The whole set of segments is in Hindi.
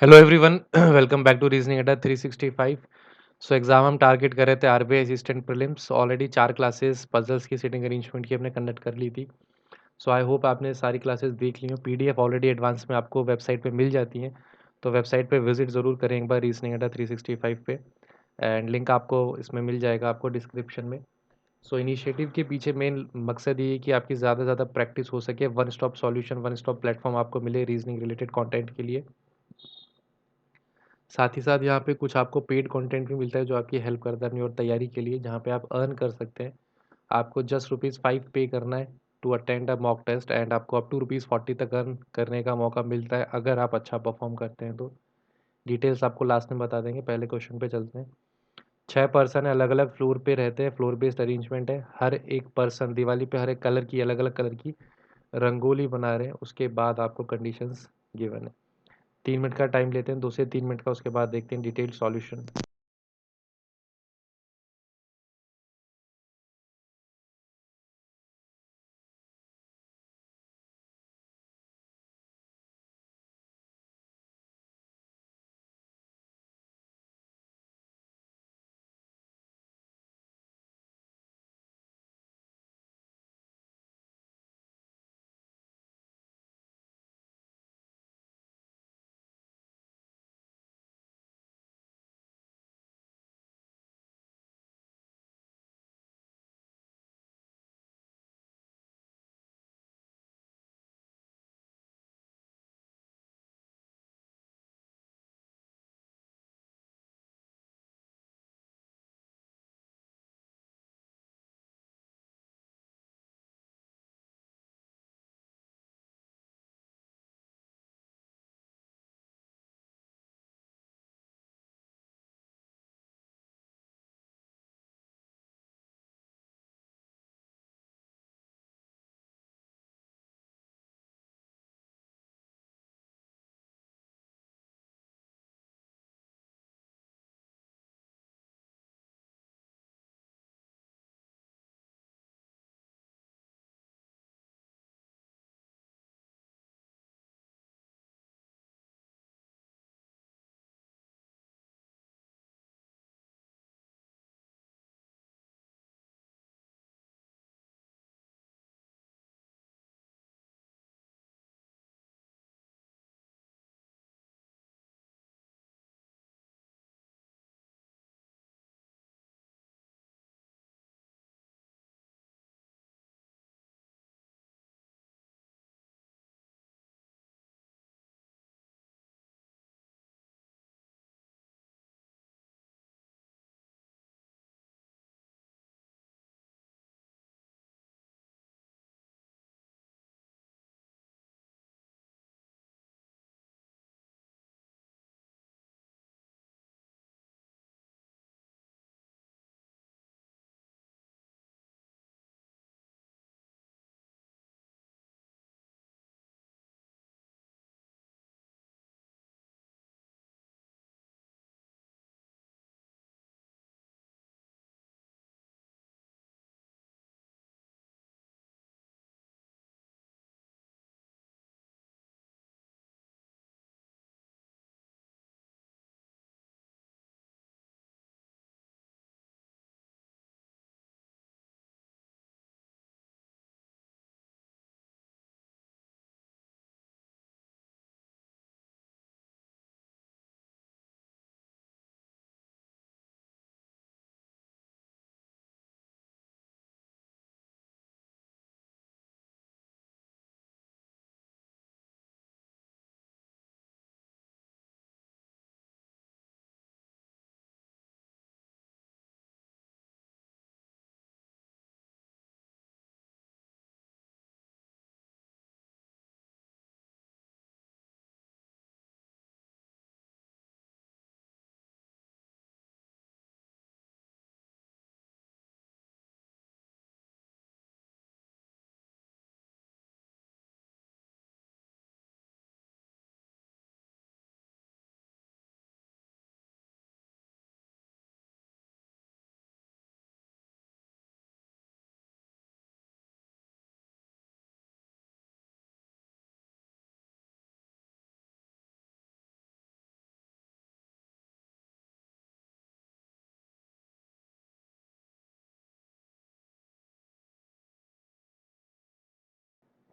Hello everyone welcome back to reasoning Adda 365। So exam हम टारगेट कर रहे थे RBI assistant prelims. Already 4 classes puzzles की सीटिंग अरेंजमेंट की हमने कंडक्ट कर ली थी। सो आई होप आपने सारी क्लासेस देख ली हो। पीडीएफ ऑलरेडी एडवांस में आपको वेबसाइट पे मिल जाती हैं, तो वेबसाइट पे विजिट ज़रूर करें एक बार रीजनिंग अड्डा 365 पे। एंड लिंक आपको इसमें मिल जाएगा आपको डिस्क्रिप्शन में। सो इनिशिएटिव के पीछे मेन मकसद ये है कि आपकी ज़्यादा से ज़्यादा प्रैक्टिस हो सके, one stop solution, one stop platform आपको मिले रीजनिंग रिलेटेड कंटेंट के लिए। साथ ही साथ यहाँ पे कुछ आपको पेड कंटेंट भी मिलता है जो आपकी हेल्प करता है अपनी और तैयारी के लिए, जहाँ पे आप अर्न कर सकते हैं। आपको जस्ट ₹5 पे करना है to attend a mock test and आपको अप टू ₹40 तक अर्न करने का मौका मिलता है अगर आप अच्छा परफॉर्म करते हैं तो। डिटेल्स आपको लास्ट में बता देंगे, पहले क्वेश्चन पे चलते हैं। 6 पर्सन है, अलग अलग फ्लोर पे रहते हैं, फ्लोर बेस्ड अरेंजमेंट है। हर एक पर्सन दिवाली पे हर एक कलर की अलग अलग कलर की रंगोली बना रहे हैं, उसके बाद आपको कंडीशंस गिवन है। 3 मिनट का टाइम लेते हैं, 2 से 3 मिनट का, उसके बाद देखते हैं डिटेल सॉल्यूशन।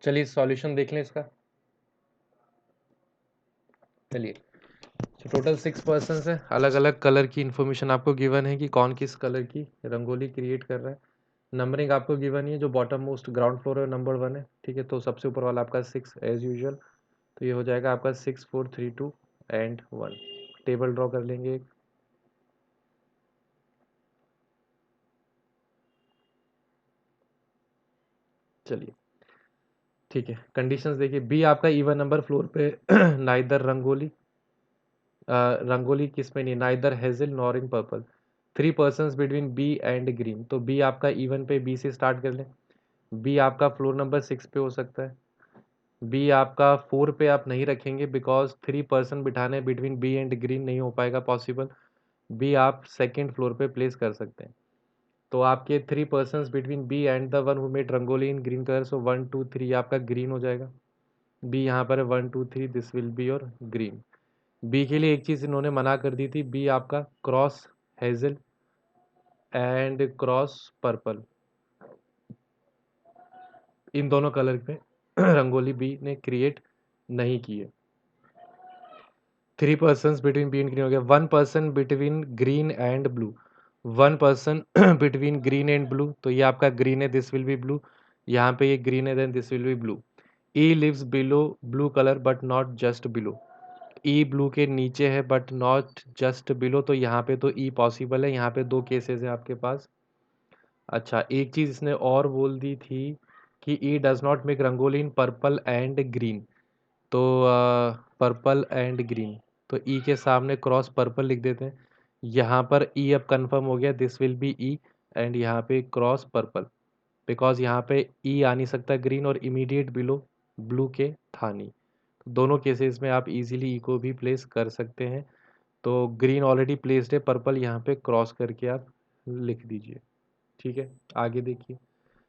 चलिए सॉल्यूशन देख लें इसका। चलिए, तो टोटल 6 पर्सन है, अलग अलग कलर की इन्फॉर्मेशन आपको गिवन है कि कौन किस कलर की रंगोली क्रिएट कर रहा है। नंबरिंग आपको गिवन ही है, जो बॉटम मोस्ट ग्राउंड फ्लोर है नंबर 1 है, ठीक है। तो सबसे ऊपर वाला आपका 6 एज यूजुअल, तो ये हो जाएगा आपका 6 4 3 2 एंड 1। टेबल ड्रॉ कर लेंगे एक। चलिए ठीक है, कंडीशंस देखिए। बी आपका इवन नंबर फ्लोर पे नाइदर रंगोली, रंगोली किस में नहीं, neither hazel nor in purple. 3 person between B and green, तो बी आपका इवन पे, बी से स्टार्ट कर लें। बी आपका फ्लोर नंबर 6 पे हो सकता है। बी आपका 4 पे आप नहीं रखेंगे बिकॉज 3 पर्सन बिठाने बिटवीन बी एंड ग्रीन नहीं हो पाएगा पॉसिबल। बी आप सेकेंड फ्लोर पे प्लेस कर सकते हैं। तो आपके 3 person between B and the one who made rangoli in green colour, so 1 2 3 आपका ग्रीन हो जाएगा। बी यहाँ पर है 1 2 3, this will be your green. B के लिए एक चीज़ इन्होंने मना कर दी थी, बी आपका cross hazel and cross purple, इन दोनों कलर पे रंगोली बी ने क्रिएट नहीं की है। 3 person between B and green हो गया। 1 person between green and blue, 1 person between green and blue, तो ये आपका ग्रीन है, दिस विल बी ब्लू। यहाँ पे ये ग्रीन है, then this will be blue. E lives below blue colour but not just below, E blue के नीचे है बट नॉट जस्ट बिलो, तो यहाँ पे तो ई पॉसिबल है। यहाँ पे 2 केसेस है आपके पास। अच्छा, एक चीज इसने और बोल दी थी कि E does not make rangoli in purple and green, तो पर्पल एंड ग्रीन, तो ई के सामने क्रॉस पर्पल लिख देते हैं। यहाँ पर ई अब कंफर्म हो गया, this will be E, and यहाँ पे क्रॉस पर्पल, बिकॉज यहाँ पे ई आ नहीं सकता ग्रीन, और इमीडिएट बिलो ब्लू के था नहीं। दोनों केसेस में आप इजीली ई को भी प्लेस कर सकते हैं। तो ग्रीन ऑलरेडी प्लेस्ड है, पर्पल यहाँ पे क्रॉस करके आप लिख दीजिए। ठीक है, आगे देखिए।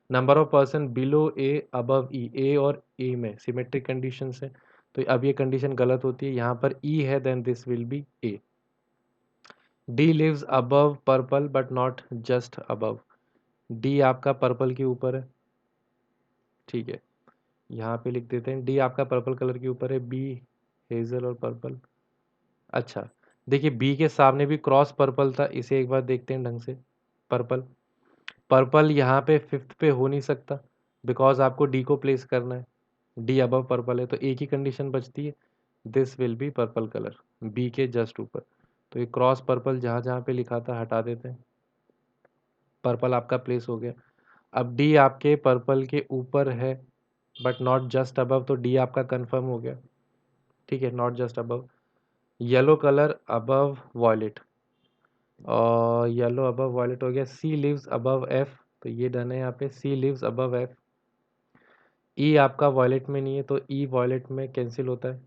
Number of person below A above E, A और ए में सिमेट्रिक कंडीशन है, तो अब ये कंडीशन गलत होती है। यहाँ पर ई है, then this will be A. D lives above purple but not just above, D आपका पर्पल के ऊपर है, ठीक है। यहाँ पे लिख देते हैं डी आपका पर्पल कलर के ऊपर है, बी हेजल और पर्पल। अच्छा, देखिए बी के सामने भी क्रॉस पर्पल था, इसे एक बार देखते हैं ढंग से। पर्पल, पर्पल यहाँ पे फिफ्थ पे हो नहीं सकता बिकॉज आपको डी को प्लेस करना है, डी अबव पर्पल है, तो एक ही कंडीशन बचती है, this will be purple colour, B के जस्ट ऊपर। तो ये क्रॉस पर्पल जहाँ जहाँ पे लिखा था हटा देते हैं, पर्पल आपका प्लेस हो गया। अब डी आपके पर्पल के ऊपर है बट नॉट जस्ट अबव, तो डी आपका कंफर्म हो गया, ठीक है, not just above. Yellow colour above violet, और येलो अबव वॉयलेट हो गया। सी लिव्स अबव एफ, तो ये डन है यहाँ पे, सी लिव्स अबव एफ। ई आपका वॉयलेट में नहीं है, तो ई वॉयलेट में कैंसिल होता है,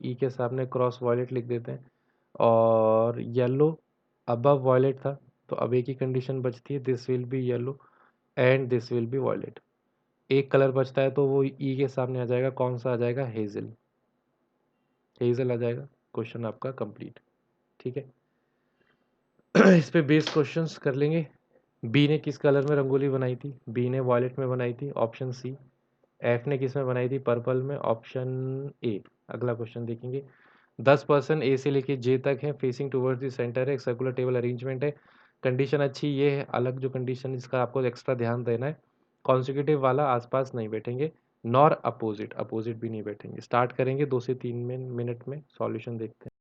ई के सामने क्रॉस वॉयलेट लिख देते हैं। और येलो अबव वॉयलेट था, तो अब एक ही कंडीशन बचती है, this will be yellow and this will be violet. एक कलर बचता है, तो वो ई के सामने आ जाएगा, कौन सा आ जाएगा, हेजल, हेजल आ जाएगा। क्वेश्चन आपका कंप्लीट, ठीक है। इस पे बेस्ड क्वेश्चंस कर लेंगे। बी ने किस कलर में रंगोली बनाई थी, बी ने वॉयलेट में बनाई थी, ऑप्शन सी। एफ ने किस में बनाई थी, पर्पल में, ऑप्शन ए। अगला क्वेश्चन देखेंगे। 10 पर्सन ए से लेके जे तक है, फेसिंग टूवर्ड्स द सेंटर है, एक सर्कुलर टेबल अरेंजमेंट है। कंडीशन अच्छी ये है, अलग जो कंडीशन इसका आपको एक्स्ट्रा ध्यान देना है, कॉन्सिक्यूटिव वाला आसपास नहीं बैठेंगे, नॉर अपोजिट, अपोजिट भी नहीं बैठेंगे। स्टार्ट करेंगे 2 से 3 मिनट में, सॉल्यूशन देखते हैं।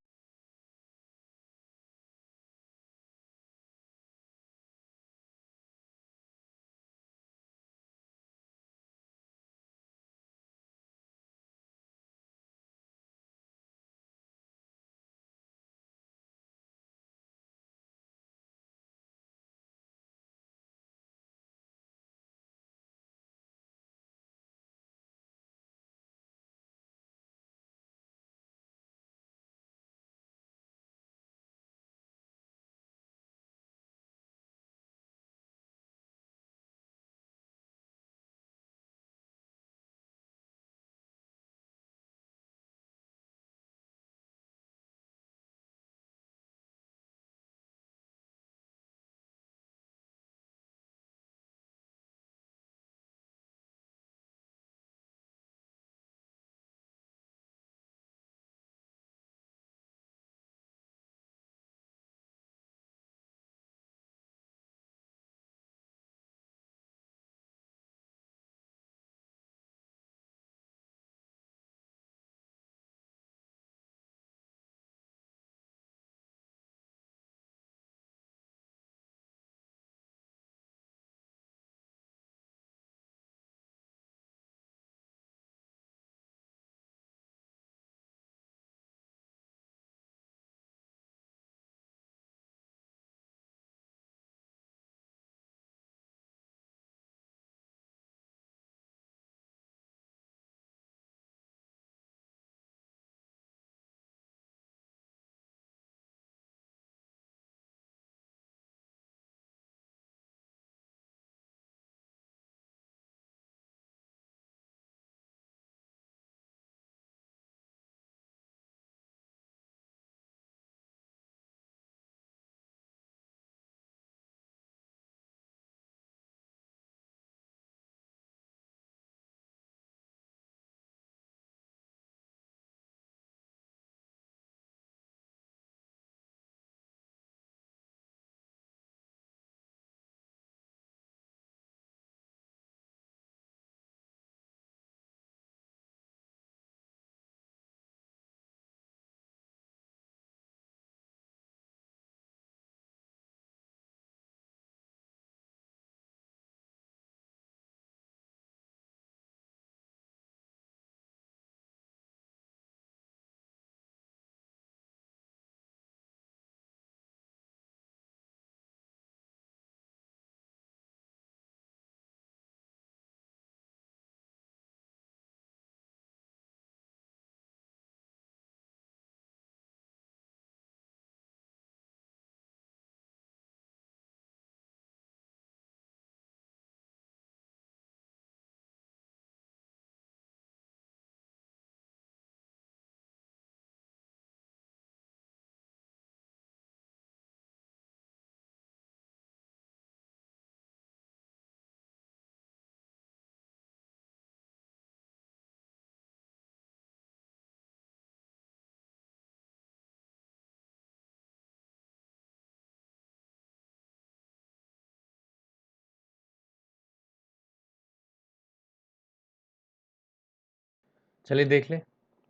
चलिए देख लें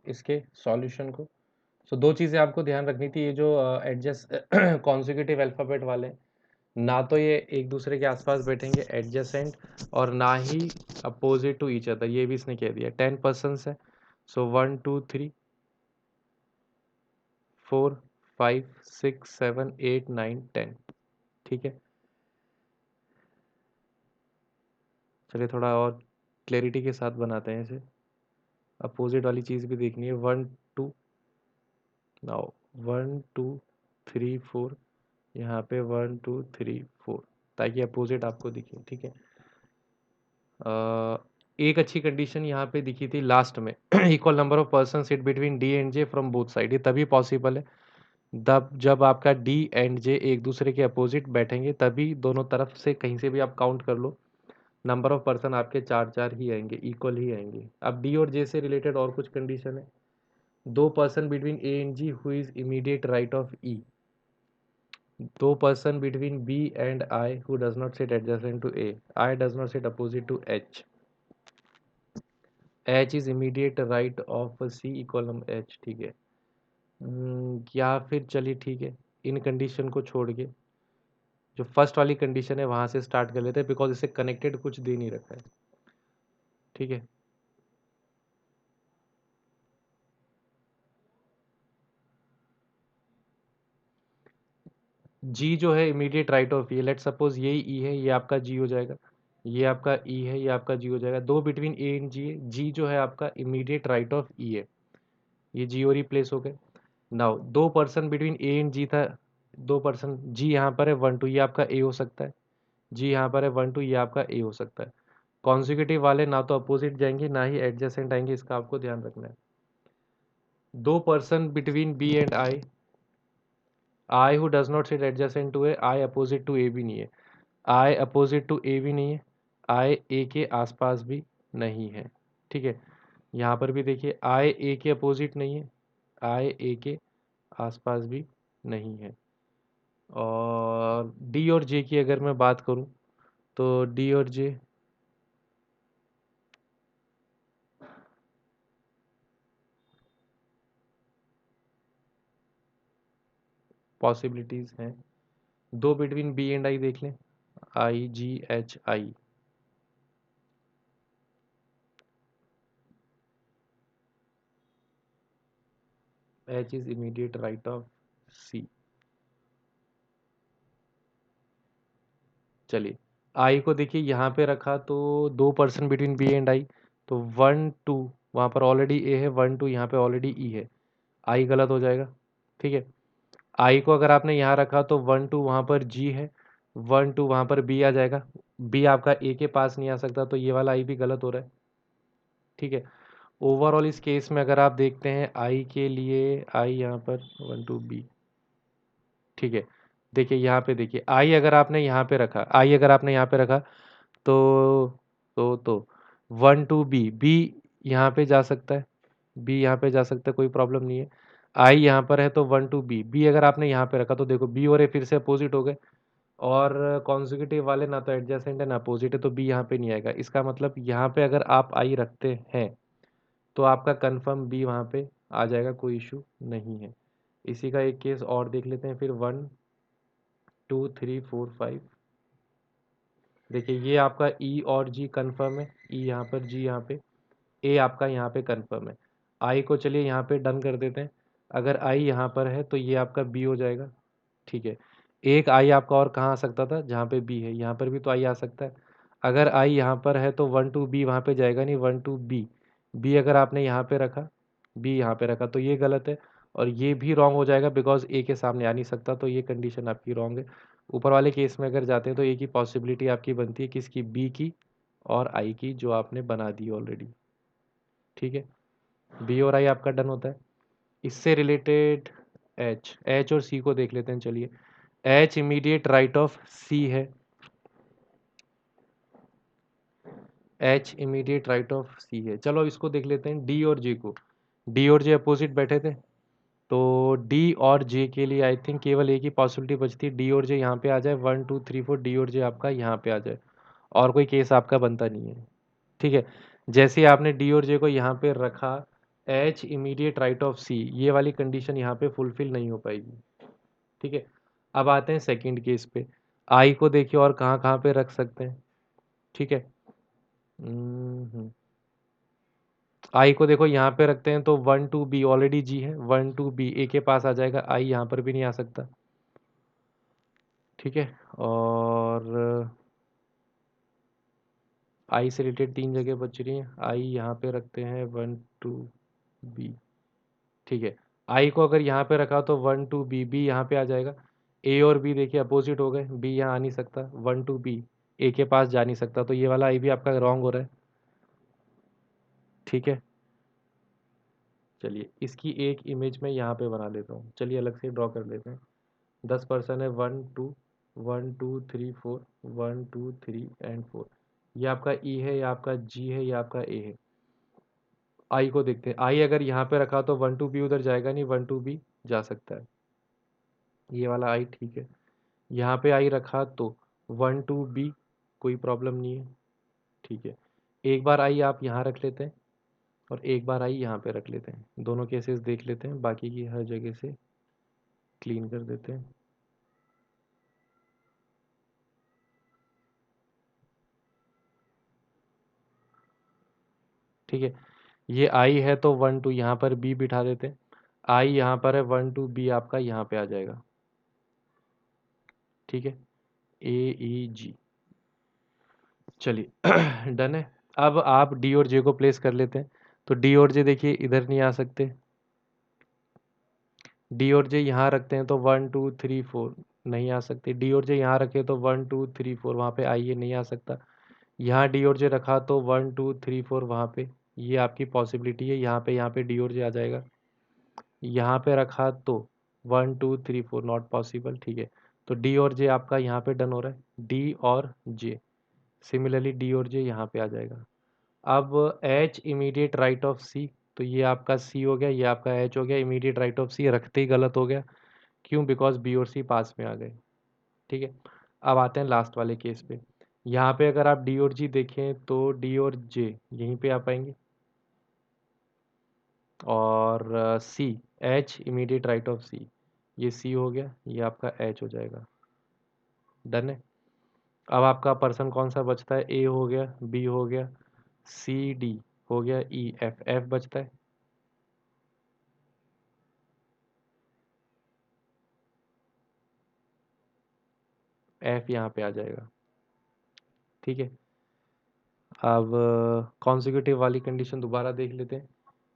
इसके सॉल्यूशन को। सो दो चीज़ें आपको ध्यान रखनी थी, ये जो एडजस्ट कॉन्जिक्यूटिव अल्फ़ाबेट वाले, ना तो ये एक दूसरे के आसपास बैठेंगे एडजेसेंट, और ना ही अपोजिट टू ईच अदर, ये भी इसने कह दिया। 10 पर्सन्स है, सो 1 2 3 4 5 6 7 8 9 10। ठीक है, चलिए थोड़ा और क्लैरिटी के साथ बनाते हैं इसे। अपोजिट वाली चीज़ भी देखनी है। 1 2, नाउ 1 2 3 4, यहाँ पे 1 2 3 4, ताकि अपोजिट आपको दिखे। ठीक है, एक अच्छी कंडीशन यहाँ पे दिखी थी लास्ट में, equal number of person sit between D and J from both side. ये तभी पॉसिबल है तब जब आपका डी एंड जे एक दूसरे के अपोजिट बैठेंगे, तभी दोनों तरफ से कहीं से भी आप काउंट कर लो, नंबर ऑफ पर्सन आपके चार चार ही आएंगे, इक्वल ही आएंगे। अब डी और जे से रिलेटेड और कुछ कंडीशन है। दो person between A and G who is immediate right of E, दो person between B and I who does not sit adjacent to A, I does not sit opposite to H, H is immediate right of C equal number H. ठीक है, या फिर चलिए ठीक है, इन कंडीशन को छोड़ के जो फर्स्ट वाली कंडीशन है वहां से स्टार्ट कर लेते हैं, बिकॉज इसे कनेक्टेड कुछ दे नहीं रखा है। ठीक है, जी जो है immediate right of E, let suppose ये ई है, ये आपका जी हो जाएगा, ये आपका ई है, ये आपका जी हो जाएगा। दो बिटवीन ए एंड जी है, जी जो है आपका इमीडिएट राइट ऑफ ई है, ये जी और ई प्लेस हो गए। नाउ दो पर्सन बिटवीन ए एंड जी था, दो पर्सन, जी यहाँ पर है 1 2, ये आपका ए हो सकता है, जी यहाँ पर है 1 2, ये आपका ए हो सकता है। कॉन्जिक्यूटिव वाले ना तो अपोजिट जाएंगे ना ही एडजेसेंट आएंगे, इसका आपको ध्यान रखना है। दो person between B and I who does not sit adjacent to A, I opposite to A भी नहीं है, आई अपोजिट टू ए भी नहीं है, आई ए के आसपास भी नहीं है। ठीक है, यहाँ पर भी देखिए आई ए के अपोजिट नहीं है, आई ए के आसपास भी नहीं है। और डी और जे की अगर मैं बात करूं, तो डी और जे पॉसिबिलिटीज हैं। दो बिटवीन बी एंड आई देख लें, I G H I, H is immediate right of C. चलिए आई को देखिए यहाँ पे रखा, तो दो person between B and I, तो 1 2 वहाँ पर ऑलरेडी ए है, 1 2 यहाँ पे ऑलरेडी ई है, आई गलत हो जाएगा। ठीक है, आई को अगर आपने यहाँ रखा तो 1 2 वहाँ पर जी है, 1 2 वहाँ पर बी आ जाएगा, बी आपका ए के पास नहीं आ सकता, तो ये वाला आई भी गलत हो रहा है। ठीक है, ओवरऑल इस केस में अगर आप देखते हैं आई के लिए, आई यहाँ पर 1 2 बी। ठीक है, देखिए यहाँ पे देखिए आई अगर आपने यहाँ पे रखा, आई अगर आपने यहाँ पे रखा, तो तो 1 2 बी, बी यहाँ पे जा सकता है, बी यहाँ पे जा सकता है, कोई प्रॉब्लम नहीं है। आई यहाँ पर है तो 1 2 बी, बी अगर आपने यहाँ पे रखा तो देखो बी और ए फिर से अपोजिट हो गए, और कॉन्जिक्यूटिव वाले ना तो एडजेसेंट है ना अपोजिट है, तो बी यहाँ पे नहीं आएगा। इसका मतलब यहाँ पे अगर आप आई रखते हैं तो आपका कंफर्म बी वहाँ पे आ जाएगा, कोई इशू नहीं है। इसी का एक केस और देख लेते हैं फिर। 1 2 3 4 5, देखिए ये आपका ई और जी कंफर्म है, ई यहाँ पर, जी यहाँ पे, ए आपका यहाँ पे कंफर्म है। आई को चलिए यहाँ पे डन कर देते हैं, अगर आई यहाँ पर है तो ये आपका बी हो जाएगा। ठीक है, एक आई आपका और कहाँ आ सकता था, जहाँ पे बी है, यहाँ पर भी तो आई आ सकता है। अगर आई यहाँ पर है तो 1 2 बी वहाँ पे जाएगा नहीं, 1 2 बी, बी अगर आपने यहाँ पे रखा, बी यहाँ पे रखा, तो ये गलत है, और ये भी रॉन्ग हो जाएगा बिकॉज ए के सामने आ नहीं सकता, तो ये कंडीशन आपकी रॉन्ग है। ऊपर वाले केस में अगर जाते हैं तो ए की पॉसिबिलिटी आपकी बनती है किसकी, बी की और आई की, जो आपने बना दी ऑलरेडी। ठीक है, बी और आई आपका डन होता है। इससे रिलेटेड एच, एच और सी को देख लेते हैं। चलिए एच इमीडिएट राइट ऑफ सी है, एच इमीडिएट राइट ऑफ सी है। चलो इसको देख लेते हैं डी और जे को, डी और जे अपोजिट बैठे थे, तो डी और जे के लिए आई थिंक केवल एक ही पॉसिबिलिटी बचती है, डी और जे यहाँ पे आ जाए, 1 2 3 4 डी और जे आपका यहाँ पे आ जाए, और कोई केस आपका बनता नहीं है। ठीक है, जैसे ही आपने डी और जे को यहाँ पे रखा, एच इमीडिएट राइट ऑफ सी, ये वाली कंडीशन यहाँ पे फुलफिल नहीं हो पाएगी। ठीक है, अब आते हैं सेकंड केस पे। आई को देखिए और कहाँ कहाँ पे रख सकते हैं। ठीक है, आई को देखो यहाँ पे रखते हैं तो 1 2 बी, ऑलरेडी जी है, 1 2 बी ए के पास आ जाएगा, आई यहाँ पर भी नहीं आ सकता। ठीक है, और आई से रिलेटेड 3 जगह बच रही हैं, आई यहाँ पे रखते हैं 1 2 बी। ठीक है, आई को अगर यहाँ पे रखा तो 1 2 बी, बी यहाँ पे आ जाएगा। ए और बी देखिए अपोजिट हो गए, बी यहाँ आ नहीं सकता, 1 2 बी ए के पास जा नहीं सकता, तो ये वाला आई भी आपका रॉन्ग हो रहा है। ठीक है, चलिए इसकी एक इमेज मैं यहाँ पे बना लेता हूँ, चलिए अलग से ड्रॉ कर लेते हैं। 10 पर्सन है, 1 2 1 2 3 4, 1 2 3 एंड 4। ये आपका ई है, ये आपका जी है, ये आपका ए है। आई को देखते हैं, आई अगर यहाँ पे रखा तो 1 2 बी उधर जाएगा नहीं, 1 2 बी जा सकता है, ये वाला आई ठीक है। यहाँ पे आई रखा तो 1 2 बी, कोई प्रॉब्लम नहीं है। ठीक है, एक बार आई आप यहाँ रख लेते हैं और एक बार आई यहाँ पे रख लेते हैं, दोनों केसेस देख लेते हैं, बाकी की हर जगह से क्लीन कर देते हैं। ठीक है, ये आई है तो 1 2 यहाँ पर बी बिठा देते हैं, आई यहाँ पर है, 1 2 बी आपका यहाँ पे आ जाएगा। ठीक है, ए ई जी, चलिए डन है। अब आप डी और जे को प्लेस कर लेते हैं, तो डी और जे देखिए इधर नहीं आ सकते, डी और जे यहाँ रखते हैं तो 1 2 3 4 नहीं आ सकते, डी और जे यहाँ रखे तो 1 2 3 4 वहाँ पे आइए नहीं आ सकता, यहाँ डी और जे रखा तो 1 2 3 4 वहाँ पे, ये आपकी पॉसिबिलिटी है, यहाँ पे डी और जे आ जाएगा, यहाँ पे रखा तो 1 2 3 4 नॉट पॉसिबल। ठीक है, तो डी और जे आपका यहाँ पे डन हो रहा है, डी और जे, सिमिलरली डी और जे यहाँ पे आ जाएगा। अब एच इमीडिएट राइट ऑफ सी, तो ये आपका सी हो गया, ये आपका एच हो गया, इमीडिएट राइट ऑफ सी रखते ही गलत हो गया, क्यों? बिकॉज बी और सी पास में आ गए। ठीक है, अब आते हैं लास्ट वाले केस पे। यहाँ पे अगर आप डी और जी देखें तो डी और जे यहीं पे आ पाएंगे, और सी, एच इमीडिएट राइट ऑफ सी, ये सी हो गया, ये आपका एच हो जाएगा। डन है। अब आपका पर्सन कौन सा बचता है? ए हो गया, बी हो गया, सी डी हो गया, ई एफ, एफ बचता है। एफ यहाँ पे आ जाएगा। ठीक है, अब कॉन्जिक्यूटिव वाली कंडीशन दोबारा देख लेते हैं,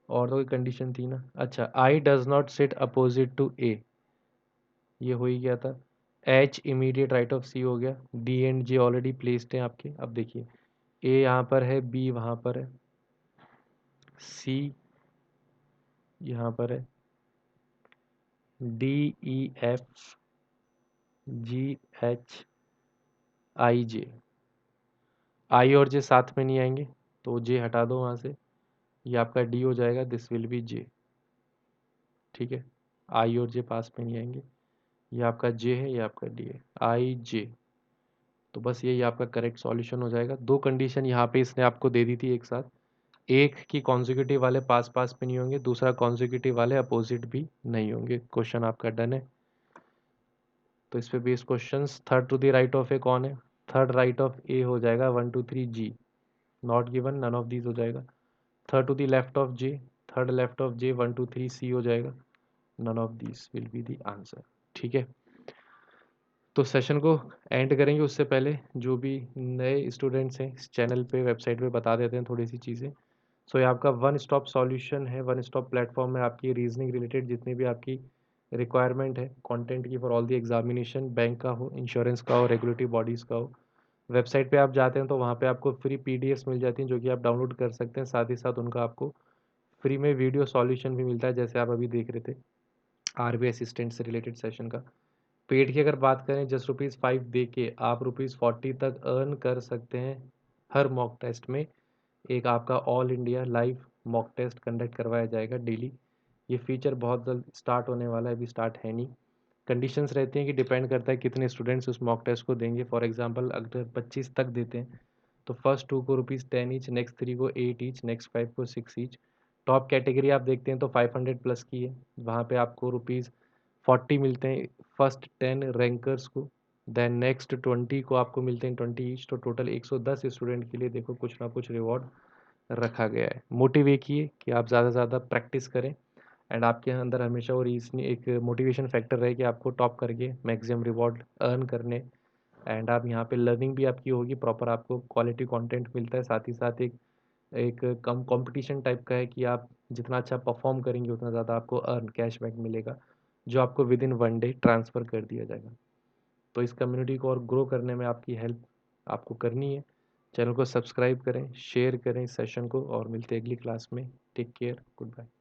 और तो कोई कंडीशन थी ना, अच्छा, I does not sit opposite to A, ये हो ही गया था। H immediate right of C हो गया, D and G already placed हैं आपके। अब देखिए, ए यहाँ पर है, बी वहाँ पर है, सी यहाँ पर है, D E F G H I J, I और जे साथ में नहीं आएंगे, तो जे हटा दो वहाँ से, ये आपका डी हो जाएगा, दिस विल बी जे। ठीक है, आई और जे पास में नहीं आएंगे, ये आपका जे है, ये आपका डी है, आई जे। तो बस यही आपका करेक्ट सॉल्यूशन हो जाएगा। दो कंडीशन यहाँ पे इसने आपको दे दी थी एक साथ, एक की कॉन्जिक्यूटिव वाले पास पास में नहीं होंगे, दूसरा कॉन्जिक्यूटिव वाले अपोजिट भी नहीं होंगे। क्वेश्चन आपका डन है। तो इस पे based questions, third to the right of A कौन है? थर्ड राइट ऑफ ए हो जाएगा 1 2 3 G, not given, none of these हो जाएगा। Third to the left of J, third left of J 1 2 3 C हो जाएगा, none of these will be the answer. ठीक है, तो सेशन को एंड करेंगे उससे पहले जो भी नए स्टूडेंट्स हैं इस चैनल पे, वेबसाइट पे बता देते हैं थोड़ी सी चीज़ें। सो ये आपका वन स्टॉप सॉल्यूशन है, वन स्टॉप प्लेटफॉर्म है आपकी रीजनिंग रिलेटेड जितनी भी आपकी रिक्वायरमेंट है कंटेंट की for all the examination, bank का हो, इंश्योरेंस का हो, रेगुलेटरी बॉडीज़ का हो। वेबसाइट पे आप जाते हैं तो वहाँ पे आपको फ्री पीडीएफ्स मिल जाती हैं जो कि आप डाउनलोड कर सकते हैं, साथ ही साथ उनका आपको फ्री में वीडियो सॉल्यूशन भी मिलता है, जैसे आप अभी देख रहे थे आरबीआई असिस्टेंट से रिलेटेड सेशन का। पेड की अगर बात करें, जस्ट ₹5 दे के आप ₹40 तक अर्न कर सकते हैं हर मॉक टेस्ट में। एक आपका all India live mock test conduct करवाया जाएगा डेली। ये फीचर बहुत जल्द स्टार्ट होने वाला है, अभी स्टार्ट है नहीं। कंडीशंस रहती हैं कि डिपेंड करता है कितने स्टूडेंट्स उस मॉक टेस्ट को देंगे। फॉर एग्जांपल अगर 25 तक देते हैं तो फर्स्ट 2 को ₹10 ईच, नेक्स्ट 3 को 8 ईच, नेक्स्ट 5 को 6 ईच। टॉप कैटेगरी आप देखते हैं तो 500 प्लस की है, वहाँ पे आपको ₹40 मिलते हैं फर्स्ट 10 रैंकर्स को। देन नेक्स्ट 20 को आपको मिलते हैं 20 ईच, तो टोटल 110 स्टूडेंट के लिए देखो कुछ ना कुछ रिवॉर्ड रखा गया है। मोटिव एक ही है कि आप ज़्यादा से ज़्यादा प्रैक्टिस करें एंड आपके अंदर हमेशा और इसमें एक मोटिवेशन फैक्टर रहे कि आपको टॉप करके मैक्सिमम रिवॉर्ड अर्न करने। एंड आप यहाँ पे लर्निंग भी आपकी होगी प्रॉपर, आपको क्वालिटी कंटेंट मिलता है, साथ ही साथ एक एक कम कंपटीशन टाइप का है कि आप जितना अच्छा परफॉर्म करेंगे उतना ज़्यादा आपको अर्न कैशबैक मिलेगा, जो आपको विद इन 1 डे ट्रांसफ़र कर दिया जाएगा। तो इस कम्युनिटी को और ग्रो करने में आपकी हेल्प आपको करनी है। चैनल को सब्सक्राइब करें, शेयर करें इस सेशन को, और मिलते हैं अगली क्लास में। Take care, good bye.